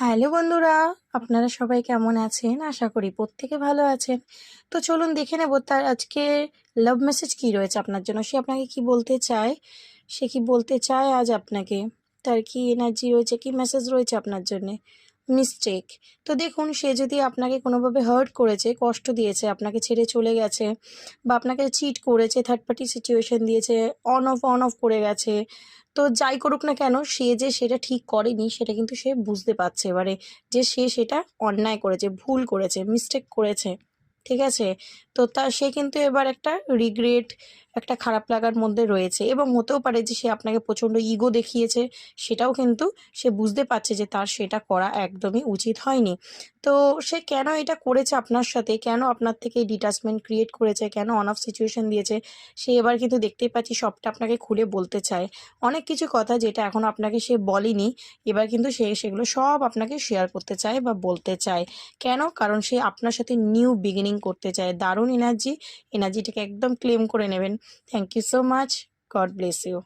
Hello বন্ধুরা, আপনারা সবাই কেমন আছেন? আশা করি প্রত্যেকে ভালো আছেন। তো চলুন দেখে নেব তার আজকে লাভ মেসেজ কী রয়েছে আপনার জন্য। সে আপনাকে কি বলতে চায়? সে কি বলতে চায় আজ আপনাকে? তার কি এনার্জি রয়েছে, কি মেসেজ রয়েছে আপনার জন্যে? মিস্টেক। তো দেখুন, সে যদি আপনাকে কোনোভাবে হার্ট করেছে, কষ্ট দিয়েছে, আপনাকে ছেড়ে চলে গেছে বা আপনাকে চিট করেছে, থার্ড পার্টি সিচুয়েশন দিয়েছে, অন অফ করে গেছে। তো যাই করুক না কেন, সে যে সেটা ঠিক করেনি সেটা কিন্তু সে বুঝতে পারছে এবারে, যে সে সেটা অন্যায় করেছে, ভুল করেছে, মিস্টেক করেছে। ঠিক আছে? তো সে কিন্তু এবার একটা রিগ্রেট, একটা খারাপ লাগার মধ্যে রয়েছে, এবং হতেও পারে যে সে আপনাকে প্রচণ্ড ইগো দেখিয়েছে। সেটাও কিন্তু সে বুঝতে পারছে যে তার সেটা করা একদমই উচিত হয়নি। তো সে কেন এটা করেছে আপনার সাথে, কেন আপনার থেকে ডিটাচমেন্ট ক্রিয়েট করেছে, কেন অন অফ সিচুয়েশন দিয়েছে, সে এবার কিন্তু দেখতেই পাচ্ছি সবটা আপনাকে খুলে বলতে চায়। অনেক কিছু কথা যেটা এখনও আপনাকে সে বলেনি, এবার কিন্তু সে সেগুলো সব আপনাকে শেয়ার করতে চায় বা বলতে চায়। কেন? কারণ সে আপনার সাথে নিউ বিগিনিং করতে চায়। দারুণ এনার্জিটাকে একদম ক্লেম করে নেবেন। Thank you so much. God bless you.